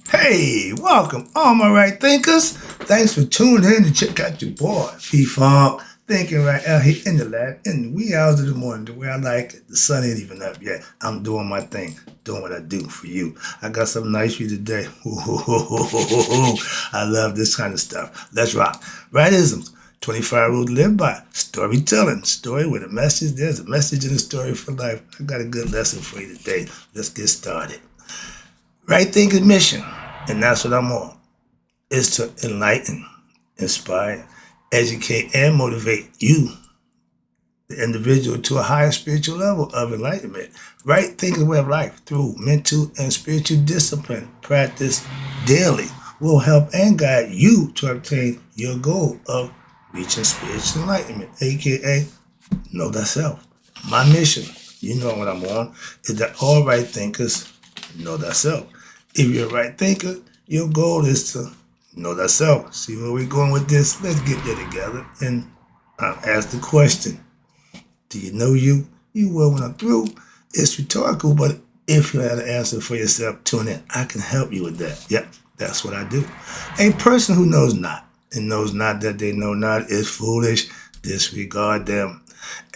Hey, welcome, all my right thinkers. Thanks for tuning in to check out your boy, P-Funk, thinking right out here in the lab in the wee hours of the morning, the way I like it. The sun ain't even up yet. I'm doing my thing, doing what I do for you. I got something nice for you today. I love this kind of stuff. Let's rock. Rightisms. 25 rules to live by. Storytelling. Story with a message. There's a message in the story for life. I got a good lesson for you today. Let's get started. Right thinking mission, and that's what I'm on, is to enlighten, inspire, educate, and motivate you, the individual, to a higher spiritual level of enlightenment. Right thinking way of life through mental and spiritual discipline, practice daily, will help and guide you to obtain your goal of reaching spiritual enlightenment, aka know thyself. My mission, you know what I'm on, is that all right thinkers know thyself. If you're a right thinker, your goal is to know thyself. See where we're going with this? Let's get there together and ask the question. Do you know you? You will when I'm through. It's rhetorical, but if you have an answer for yourself, tune in. I can help you with that. Yep, that's what I do. A person who knows not and knows not that they know not is foolish. Disregard them.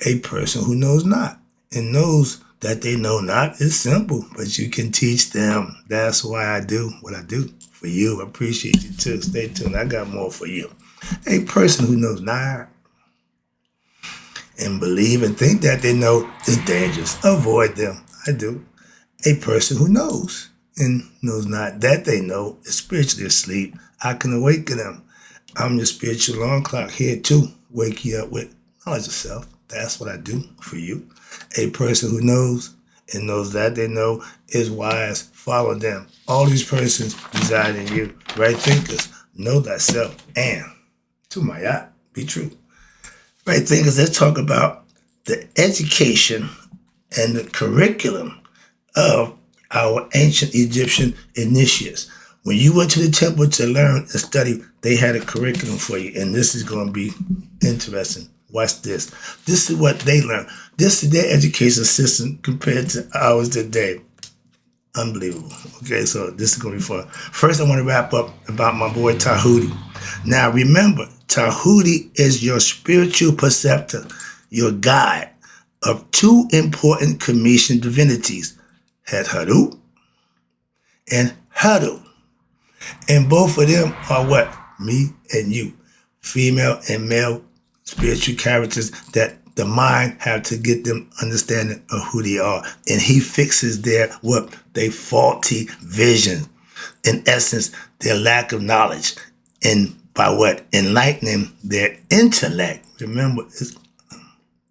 A person who knows not and knows that they know not is simple, but you can teach them. That's why I do what I do for you. I appreciate you too. Stay tuned. I got more for you. A person who knows not and believe and think that they know is dangerous. Avoid them. I do. A person who knows and knows not that they know is spiritually asleep. I can awaken them. I'm your spiritual alarm clock here to wake you up with knowledge of self. That's what I do for you. A person who knows and knows that they know is wise. Follow them. All these persons reside in you. Right thinkers, know thyself. And to my eye, be true. Right thinkers, let's talk about the education and the curriculum of our ancient Egyptian initiates. When you went to the temple to learn and study, they had a curriculum for you, and this is going to be interesting. Watch this. This is what they learned. This is their education system compared to ours today. Unbelievable. Okay, so this is going to be fun. First, I want to wrap up about my boy Tahuti. Now, remember, Tahuti is your spiritual preceptor, your guide of two important Commission divinities, Het Haru and Hadu. And both of them are what? Me and you. Female and male spiritual characters that the mind have to get them understanding of who they are. And he fixes their faulty vision. In essence, their lack of knowledge. And by what? Enlightening their intellect. Remember,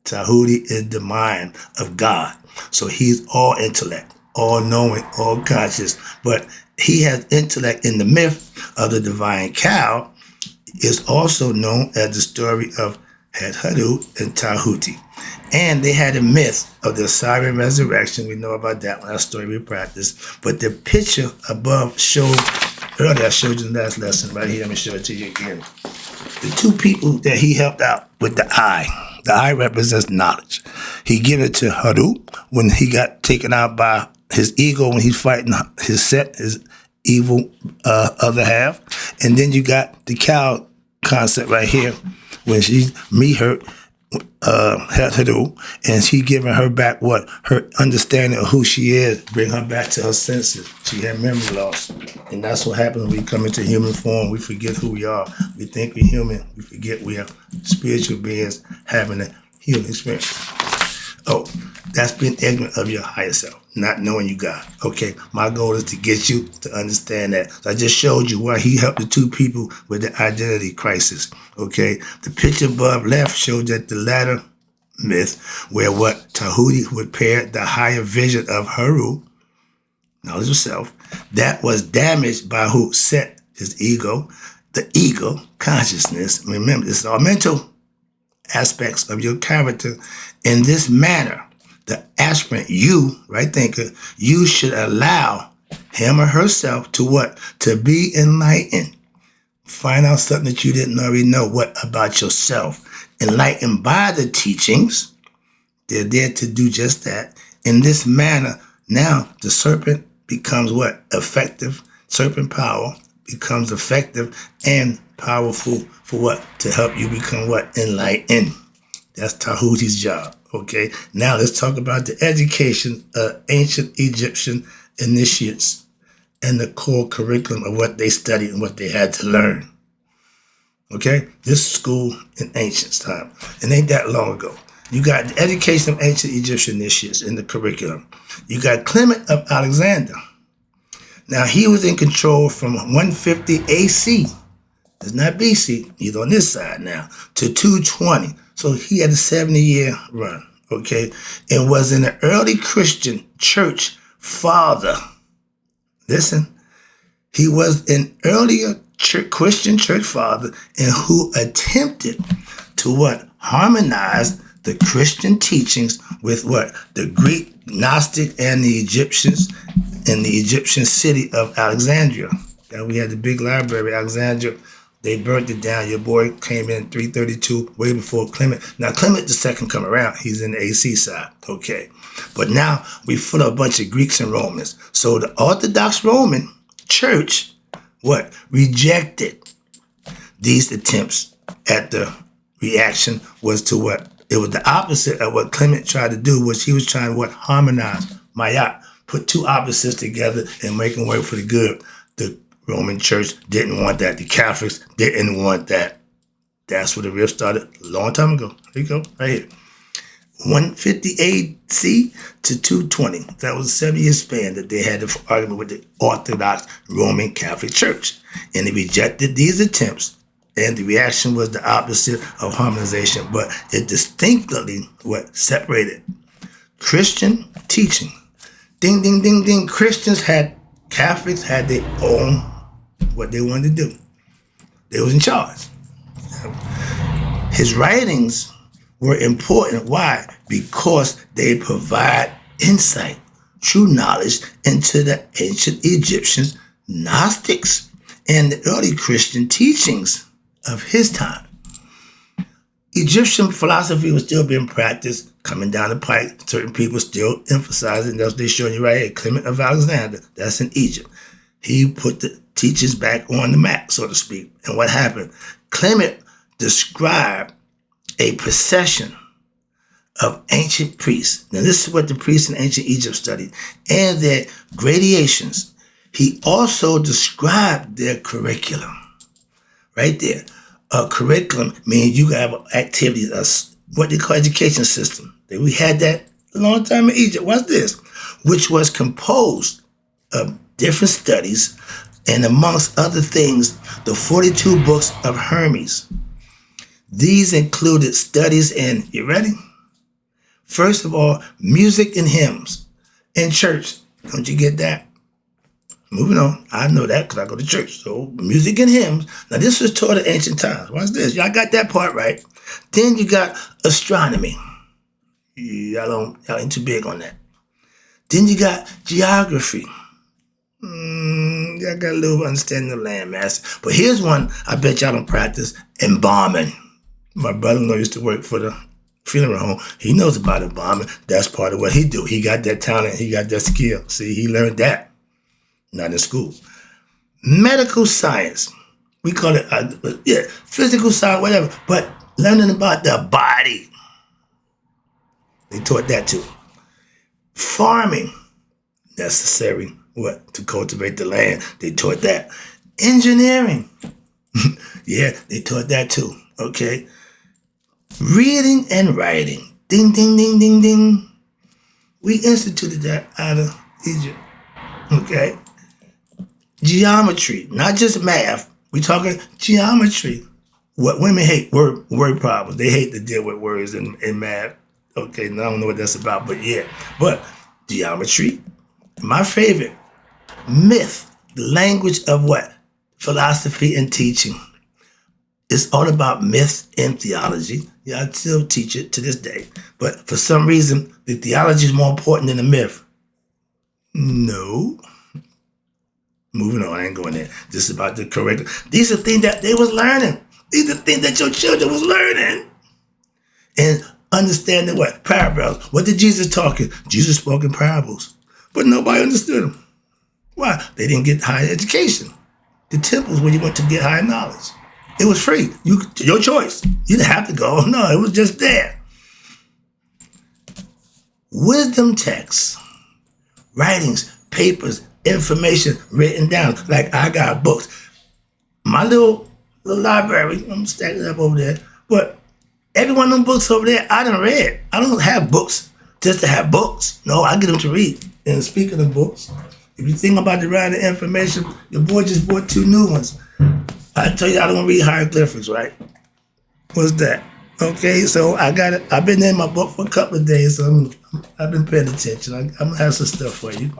Tahuti is the mind of God. So he's all intellect, all knowing, all conscious. But he has intellect in the myth of the divine cow. Is also known as the story of Het Haru and Tahuti. And they had a myth of the Siren resurrection. We know about that one, our story we practiced. But the picture above showed, earlier I showed you in the last lesson, right here, let me show it to you again. The two people that he helped out with the eye. The eye represents knowledge. He gave it to Haru when he got taken out by his ego when he's fighting his evil other half. And then you got the cow concept right here when she's hurt Haru, and she giving her back what? Her understanding of who she is, bring her back to her senses. She had memory loss. And that's what happens when we come into human form. We forget who we are. We think we're human. We forget we are spiritual beings having a human experience. Oh, that's being ignorant of your higher self, not knowing you God. Okay, my goal is to get you to understand that. So I just showed you why he helped the two people with the identity crisis. Okay, the picture above left showed that the latter myth, where what Tahuti would pair the higher vision of Haru, knowledge of self, that was damaged by who set his ego, the ego consciousness. Remember, this is all mental aspects of your character. In this manner, the aspirant, you, right thinker, you should allow him or herself to what? To be enlightened. Find out something that you didn't already know. What about yourself? Enlightened by the teachings. They're there to do just that. In this manner, now the serpent becomes what? Effective serpent power becomes effective and powerful for what? To help you become what? Enlightened. That's Tahuti's job. Okay. Now let's talk about the education of ancient Egyptian initiates and the core curriculum of what they studied and what they had to learn. Okay. This school in ancient time. It ain't that long ago. You got the education of ancient Egyptian initiates in the curriculum. You got Clement of Alexander. Now, he was in control from 150 AC. It's not BC. He's on this side now. To 220. So he had a 70-year run. Okay. And was an early Christian church father. Listen. He was an earlier Christian church father and who attempted to what? Harmonize the Christian teachings with what? The Greek, Gnostic, and the Egyptians in the Egyptian city of Alexandria. And we had the big library, Alexandria. They burnt it down. Your boy came in 332, way before Clement. Now, Clement the second come around. He's in the AC side. Okay. But now we full of a bunch of Greeks and Romans. So the Orthodox Roman Church, what? Rejected these attempts at the reaction was to what? It was the opposite of what Clement tried to do, which he was trying to what? Harmonize, mayat, put two opposites together and make them work for the good. The Roman Church didn't want that. The Catholics didn't want that. That's where the rift started a long time ago. Here you go, right here. 150 AC to 220. That was a 7-year span that they had the argument with the Orthodox Roman Catholic Church. And they rejected these attempts. And the reaction was the opposite of harmonization, but it distinctly what separated Christian teaching. Ding, ding, ding, ding. Catholics had their own what they wanted to do. They was in charge. His writings were important. Why? Because they provide insight, true knowledge into the ancient Egyptians, Gnostics, and the early Christian teachings of his time. Egyptian philosophy was still being practiced, coming down the pike. Certain people still emphasizing, that's what they're showing you right here, Clement of Alexander, that's in Egypt. He put the teachings back on the map, so to speak. And what happened? Clement described a procession of ancient priests. Now, this is what the priests in ancient Egypt studied, and their gradations. He also described their curriculum. Right there. A curriculum means you have activities, what they call education system. We had that a long time in Egypt. What's this? Which was composed of different studies and amongst other things, the 42 books of Hermes. These included studies in, you ready? First of all, music and hymns in church. Don't you get that? Moving on. I know that because I go to church. So music and hymns. Now this was taught in ancient times. Watch this. Y'all got that part right. Then you got astronomy. Y'all ain't too big on that. Then you got geography. Y'all got a little understanding of landmass. But here's one I bet y'all don't practice. Embalming. My brother-in-law used to work for the funeral home. He knows about embalming. That's part of what he do. He got that talent. He got that skill. See, he learned that. Not in school. Medical science. We call it, physical science, whatever. But learning about the body. They taught that too. Farming. Necessary, what? To cultivate the land. They taught that. Engineering. Yeah, they taught that too. Okay. Reading and writing. Ding, ding, ding, ding, ding. We instituted that out of Egypt. Okay. Geometry, not just math. We talking geometry. What women hate, word problems. They hate to deal with words in math. Okay, now I don't know what that's about, but yeah. But geometry, my favorite, myth, the language of what? Philosophy and teaching. It's all about myth and theology. Yeah, I still teach it to this day. But for some reason, the theology is more important than the myth. No. Moving on, I ain't going there. This is about the curriculum. These are things that they was learning. These are things that your children was learning. And understanding what? Parables. What did Jesus talk in? Jesus spoke in parables. But nobody understood them. Why? They didn't get higher education. The temples where you went to get higher knowledge. It was free. Your choice. You didn't have to go. No, it was just there. Wisdom texts, writings, papers, information written down. Like I got books. My little library, I'm stacking up over there. But every one of them books over there, I done read. I don't have books just to have books. No, I get them to read. And speaking of books, if you think about the writing information, your boy just bought 2 new ones. I tell you, I don't read hieroglyphics, right? What's that? Okay, so I got it. I've been in my book for a couple of days, so I've been paying attention. I'm gonna have some stuff for you.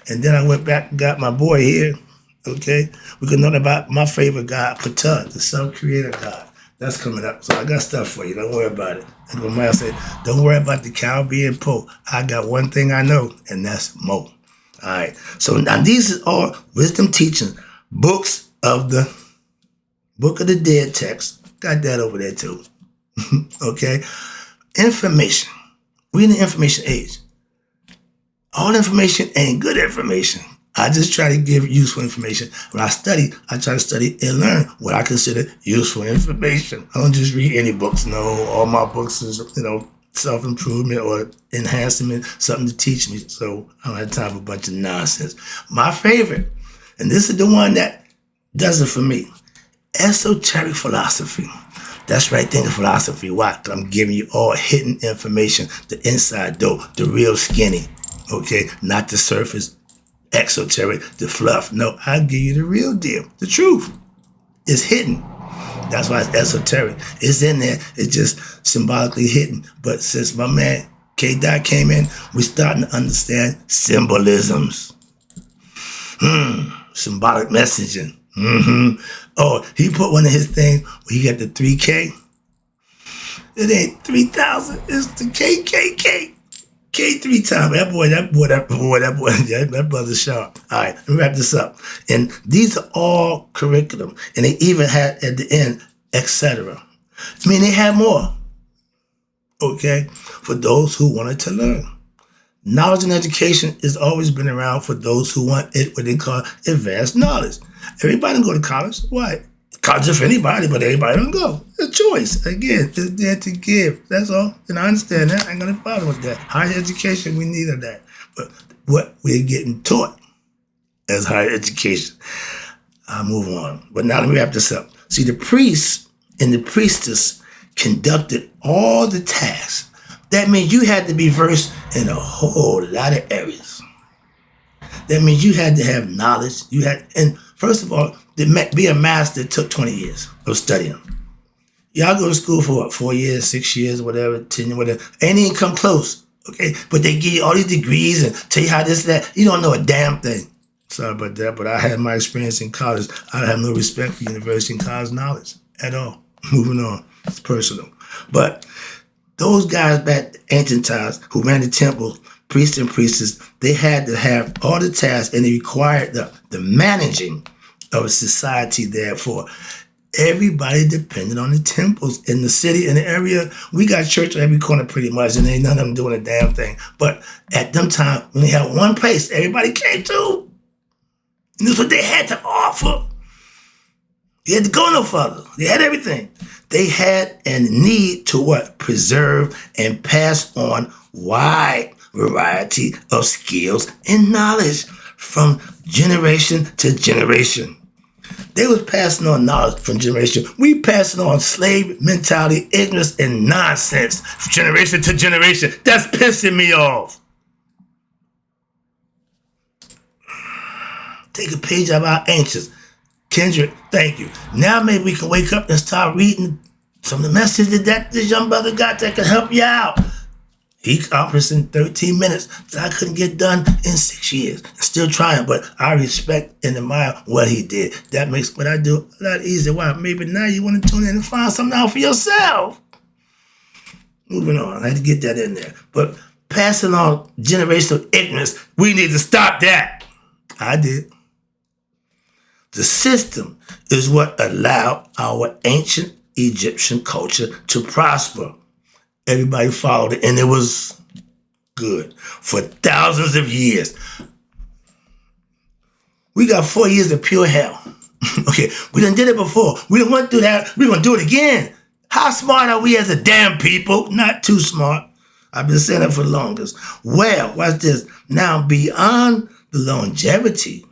And then I went back and got my boy here. Okay, we can learn about my favorite God, Ptah, the self-creator God. That's coming up. So I got stuff for you. Don't worry about it. And my man said, don't worry about the cow being Po. I got one thing I know, and that's Mo. All right. So now these are all wisdom teachings, books of the Book of the Dead text. Got that over there too. Okay. Information. We in the information age. All information ain't good information. I just try to give useful information. When I study, I try to study and learn what I consider useful information. I don't just read any books. No, all my books is, self-improvement or enhancement, something to teach me. So I don't have time for a bunch of nonsense. My favorite, and this is the one that does it for me, esoteric philosophy. That's right, think of philosophy. Why? Because I'm giving you all hidden information, the inside dope, the real skinny, okay? Not the surface, exoteric, the fluff. No, I give you the real deal, the truth. It's hidden. That's why it's esoteric. It's in there. It's just symbolically hidden. But since my man K-Dot came in, we're starting to understand symbolisms. Symbolic messaging. Oh, he put one of his things where he got the 3K. It ain't 3,000. It's the KKK. K 3 times. That boy, that brother's sharp. All right, let me wrap this up. And these are all curriculum. And they even had at the end, etc. I mean, they had more. Okay? For those who wanted to learn. Knowledge and education has always been around for those who want it, what they call advanced knowledge. Everybody don't go to college. Why? College is for anybody, but everybody don't go. It's a choice. Again, it's there to give. That's all. And I understand that. I ain't gonna bother with that. Higher education, we need of that. But what we're getting taught as higher education. I'll move on. But now let me wrap this up. See, the priests and the priestess conducted all the tasks. That means you had to be versed in a whole lot of areas. That means you had to have knowledge. And first of all, to be a master took 20 years of studying. Y'all go to school for what, 4 years, 6 years, whatever, 10 years, whatever. Ain't even come close, okay? But they give you all these degrees and tell you how this, that. You don't know a damn thing. Sorry about that, but I had my experience in college. I have no respect for university and college knowledge at all. Moving on. It's personal. But those guys back in ancient times who ran the temples, priests and priestesses, they had to have all the tasks and they required the managing of a society. Therefore, everybody depended on the temples in the city, in the area. We got church on every corner pretty much, and ain't none of them doing a damn thing. But at them time, when they had one place, everybody came to. And that's what they had to offer. You had to go no further. They had everything. They had and need to what? Preserve and pass on wide variety of skills and knowledge from generation to generation. They was passing on knowledge from generation. We passing on slave mentality, ignorance, and nonsense from generation to generation. That's pissing me off. Take a page out of our ancients. Kendrick, thank you. Now maybe we can wake up and start reading some of the messages that this young brother got that can help you out. He accomplished in 13 minutes that I couldn't get done in 6 years. Still trying, but I respect and admire what he did. That makes what I do a lot easier. Why? Maybe now you want to tune in and find something out for yourself. Moving on. I had to get that in there. But passing on generational ignorance, we need to stop that. I did. The system is what allowed our ancient Egyptian culture to prosper. Everybody followed it, and it was good for thousands of years. We got 4 years of pure hell. Okay, we done did it before. We done went through that. We're going to do it again. How smart are we as a damn people? Not too smart. I've been saying that for the longest. Well, watch this. Now, beyond the longevity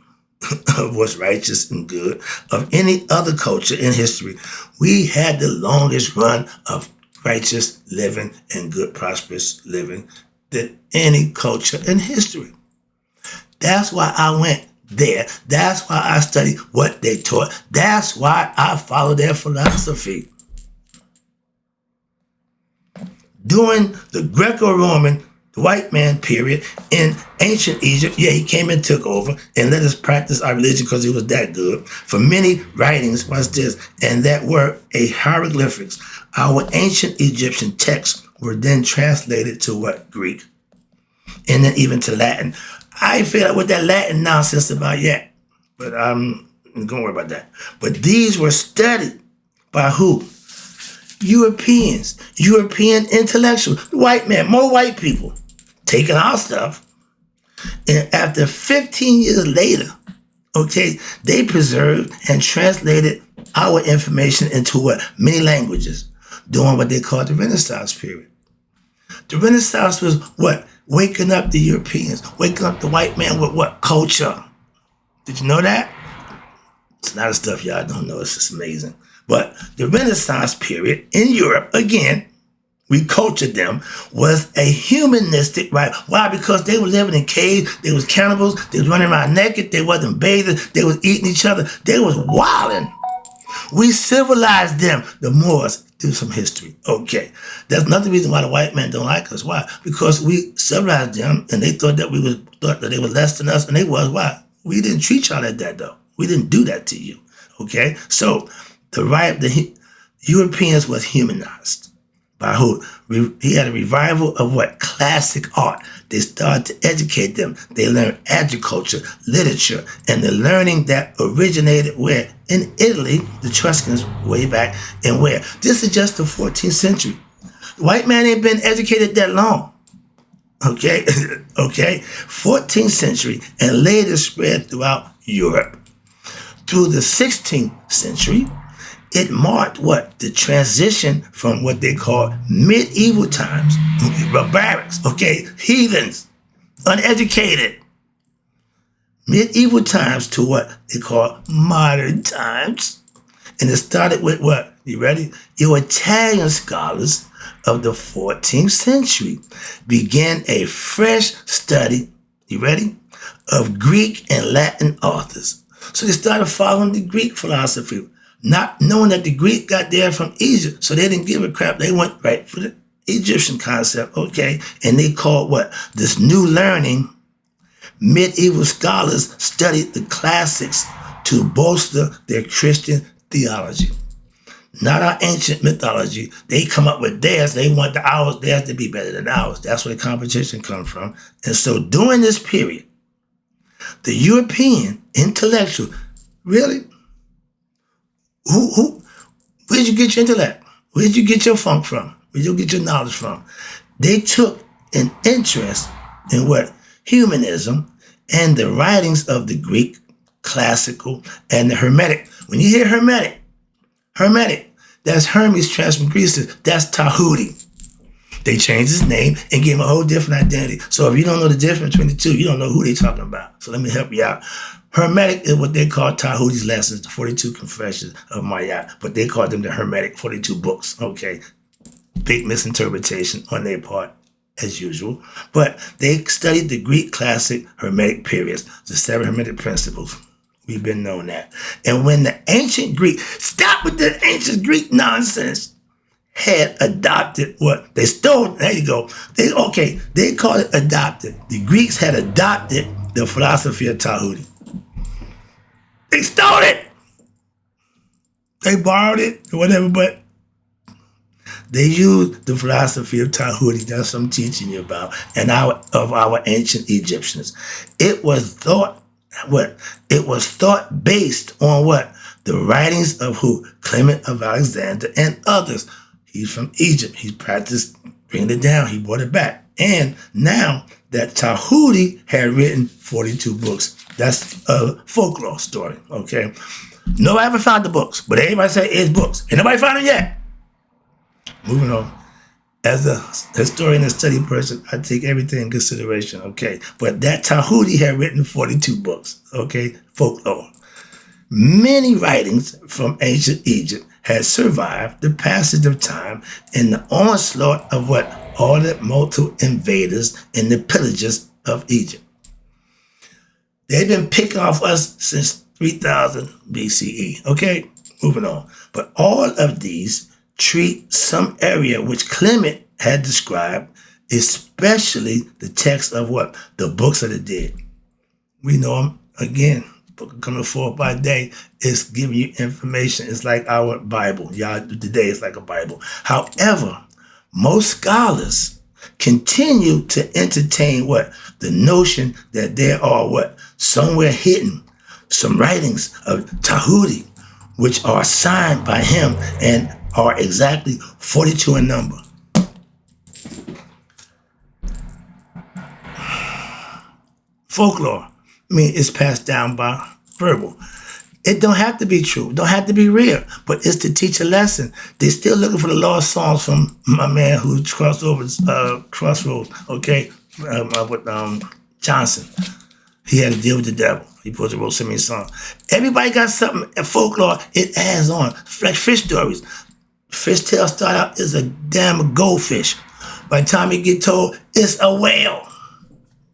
of what's righteous and good of any other culture in history, we had the longest run of righteous living and good, prosperous living than any culture in history. That's why I went there. That's why I studied what they taught. That's why I follow their philosophy. During the Greco-Roman, the white man period in ancient Egypt, he came and took over and let us practice our religion because it was that good. For many writings, watch this, and that were hieroglyphics. Our ancient Egyptian texts were then translated to what? Greek. And then even to Latin. I ain't figured out what that Latin nonsense about yet, but I'm going to worry about that. But these were studied by who? Europeans, European intellectuals, white men, more white people taking our stuff. And after 15 years later, okay, they preserved and translated our information into what? Many languages, during what they called the Renaissance period. The Renaissance was what? Waking up the Europeans, waking up the white man with what? Culture. Did you know that? It's a lot of stuff y'all don't know. It's just amazing. But the Renaissance period in Europe, again, we cultured them, was a humanistic, right? Why? Because they were living in caves, they was cannibals, they was running around naked, they wasn't bathing, they was eating each other, they was wilding. We civilized them, the Moors. Do some history. Okay. That's another reason why the white man don't like us. Why? Because we civilized them and they thought that they were less than us, and they was. Why? We didn't treat y'all like that though. We didn't do that to you. Okay? So the Europeans was humanized by who? He had a revival of what? Classic art. They started to educate them. They learned agriculture, literature, and the learning that originated where? In Italy, the Etruscans way back, and where? This is just the 14th century. The white man ain't been educated that long. Okay? Okay? 14th century, and later spread throughout Europe. Through the 16th century, it marked what? The transition from what they call medieval times, barbarics, okay, heathens, uneducated. Medieval times to what they call modern times. And it started with what? You ready? Your Italian scholars of the 14th century began a fresh study, you ready? Of Greek and Latin authors. So they started following the Greek philosophy, not knowing that the Greek got there from Egypt. So they didn't give a crap. They went right for the Egyptian concept, okay? And they called what? This new learning. Medieval scholars studied the classics to bolster their Christian theology. Not our ancient mythology. They come up with theirs. They want theirs to be better than ours. That's where the competition comes from. And so during this period, the European intellectual, really? Where'd you get your intellect? Where'd you get your funk from? Where'd you get your knowledge from? They took an interest in what? Humanism and the writings of the Greek, classical, and the Hermetic. When you hear Hermetic, that's Hermes Trismegistus, that's Tahuti. They changed his name and gave him a whole different identity. So if you don't know the difference between the two, you don't know who they're talking about. So let me help you out. Hermetic is what they call Tahuti's lessons, the 42 confessions of Maya, but they call them the Hermetic 42 books. Okay, big misinterpretation on their part, as usual. But they studied the Greek classic Hermetic periods, the 7 Hermetic principles. We've been known that. And when the ancient Greek, stop with the ancient Greek nonsense, had adopted what? They stole, there you go. They call it adopted. The Greeks had adopted the philosophy of Tahuti. They stole it. They borrowed it or whatever, but they used the philosophy of Tahuti. That's what I'm teaching you about, and of our ancient Egyptians. It was thought based on what? The writings of who? Clement of Alexander and others. He's from Egypt. He practiced bringing it down. He brought it back. And now that Tahuti had written 42 books, That's a folklore story, okay? Nobody ever found the books, but everybody say it's books. Ain't nobody found them yet. Moving on. As a historian and study person, I take everything in consideration, okay? But that Tahuti had written 42 books, okay? Folklore. Many writings from ancient Egypt had survived the passage of time and the onslaught of what? All the multiple invaders and the pillagers of Egypt. They've been picking off us since 3000 BCE, okay? Moving on. But all of these treat some area which Clement had described, especially the text of what? The books of the dead. We know them, again, book coming forth by day is giving you information. It's like our Bible. Y'all, today it's like a Bible. However, most scholars continue to entertain what? The notion that there are what? Somewhere hidden some writings of Tahuti, which are signed by him and are exactly 42 in number. Folklore, it's passed down by verbal. It don't have to be true. It don't have to be real, but it's to teach a lesson. They're still looking for the lost songs from my man who crossed over Crossroads, okay, with Johnson. He had to deal with the devil. He put the Rosemary song. Everybody got something in folklore. It adds on. Like fish stories. Fish tale start out as a damn goldfish. By the time you get told, it's a whale.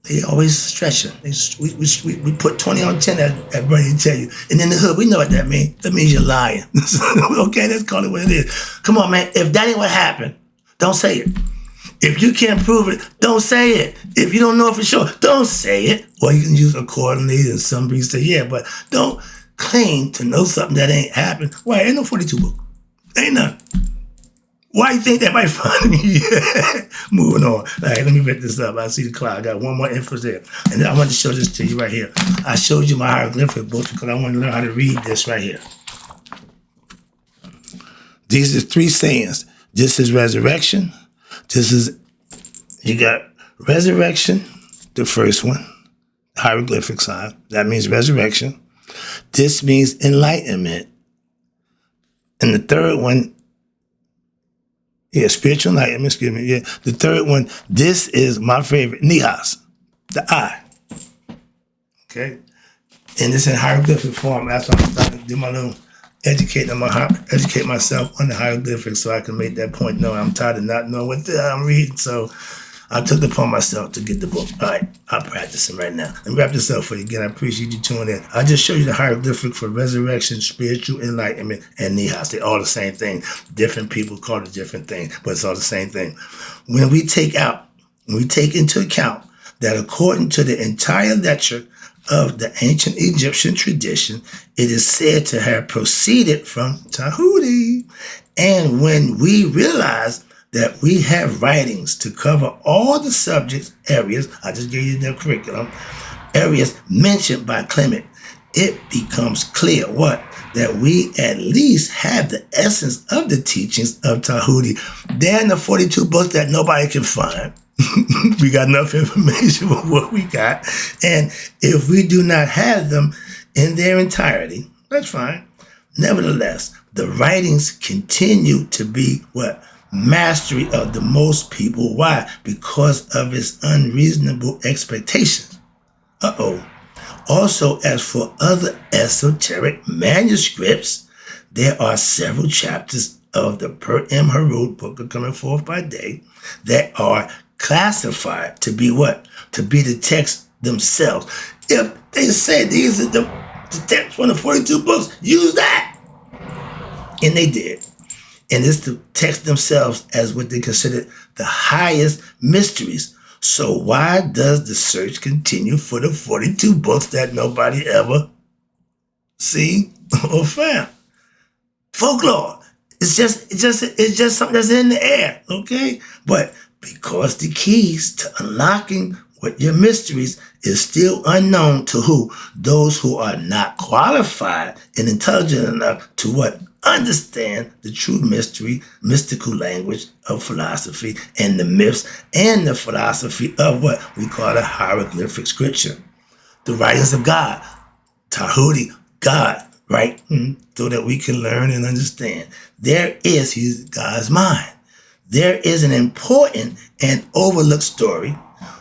They always stretching. We put 20 on 10 at Bernie tell you. And in the hood, we know what that means. That means you're lying. Okay, let's call it what it is. Come on, man. If that ain't what happened, don't say it. If you can't prove it, don't say it. If you don't know for sure, don't say it. Or you can use accordingly, and some people say, yeah, but don't claim to know something that ain't happened. Why? Ain't no 42 book. Ain't none. Why you think that might find me? Moving on. All right, let me wrap this up. I see the clock. I got one more info there. And then I want to show this to you right here. I showed you my hieroglyphic book because I want to learn how to read this right here. These are three sayings. This is resurrection. This is, you got resurrection, the first one, hieroglyphic sign. That means resurrection. This means enlightenment. And the third one, spiritual enlightenment, excuse me. Yeah, the third one, this is my favorite, Nehast, the eye. Okay? And it's in hieroglyphic form. That's why I'm starting to do my little educate myself on the hieroglyphics so I can make that point known. I'm tired of not knowing what I'm reading, so I took it upon myself to get the book. All right, I'll practice it right now. And wrap this up for you again. I appreciate you tuning in. I just showed you the hieroglyphic for resurrection, spiritual enlightenment, and Nehast. They're all the same thing. Different people call it different things, but it's all the same thing. When we take into account that according to the entire lecture of the ancient Egyptian tradition, it is said to have proceeded from Tahuti. And when we realize that we have writings to cover all the subject areas, I just gave you the curriculum, areas mentioned by Clement, it becomes clear what? That we at least have the essence of the teachings of Tahuti. They're in the 42 books that nobody can find. We got enough information for what we got. And if we do not have them in their entirety, that's fine. Nevertheless, the writings continue to be what? Mastery of the most people. Why? Because of its unreasonable expectations. Also, as for other esoteric manuscripts, there are several chapters of the Per M. Harut, Book of Coming Forth by Day, that are classified to be what? To be the text themselves. If they say these are the text from the 42 books, use that. And they did. And it's the text themselves as what they consider the highest mysteries. So why does the search continue for the 42 books that nobody ever seen or found? Folklore. It's just something that's in the air, okay? But because the keys to unlocking what your mysteries is still unknown to who? Those who are not qualified and intelligent enough to what? Understand the true mystical language of philosophy and the myths and the philosophy of what we call a hieroglyphic scripture. the writings of God, Tahuti, God, right? So that we can learn and understand. There is God's mind. There is an important and overlooked story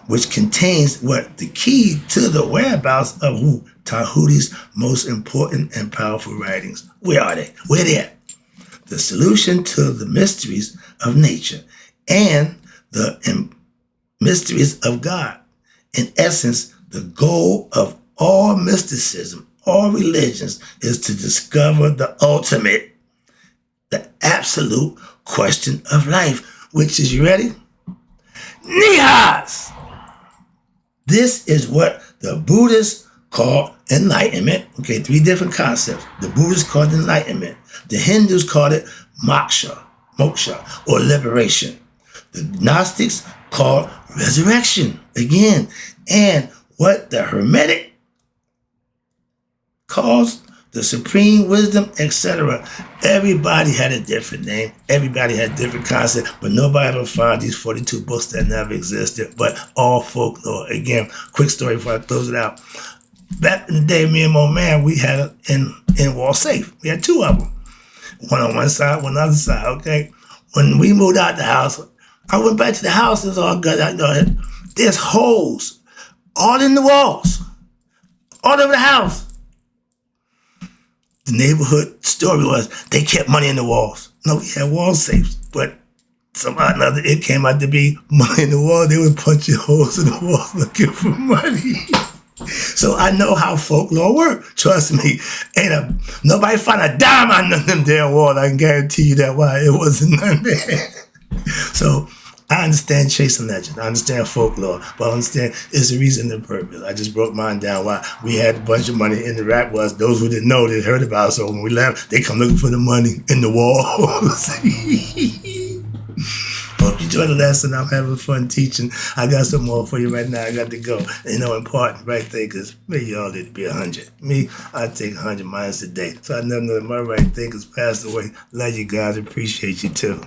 which contains what the key to the whereabouts of who Tahuti's most important and powerful writings. Where are they? Where they at? The solution to the mysteries of nature and the mysteries of God. In essence, the goal of all mysticism, all religions, is to discover the ultimate, the absolute question of life, which is, you ready? Nehast! This is what the Buddhists call enlightenment. Okay, 3 different concepts. The Buddhists called enlightenment. The Hindus called it moksha, or liberation. The Gnostics called resurrection, again. And what the Hermetic calls the supreme wisdom, etc. Everybody had a different name. Everybody had different concepts, but nobody ever found these 42 books that never existed, but all folklore. Again, quick story before I close it out. Back in the day, me and my man, we had in wall safe. We had 2 of them. One on one side, one on the other side, okay? When we moved out the house, I went back to the house, it was all good. I know there's holes all in the walls, all over the house. The neighborhood story was they kept money in the walls. No, we had wall safes, but somehow or another it came out to be money in the wall. They were punching holes in the walls looking for money. So I know how folklore works. Trust me. Nobody found a dime on none of them damn walls. I can guarantee you that why it wasn't none there. So I understand chasing legend. I understand folklore, but I understand it's a reason and purpose. I just broke mine down why we had a bunch of money in the rap was. Those who didn't know, they heard about it. So when we left, they come looking for the money in the walls. Hope you enjoyed the lesson. I'm having fun teaching. I got some more for you right now. I got to go. Important right thinkers, maybe y'all need to be 100. Me, I take 100 miles a day. So I never know that my right thinkers passed away. Love you guys. Appreciate you too.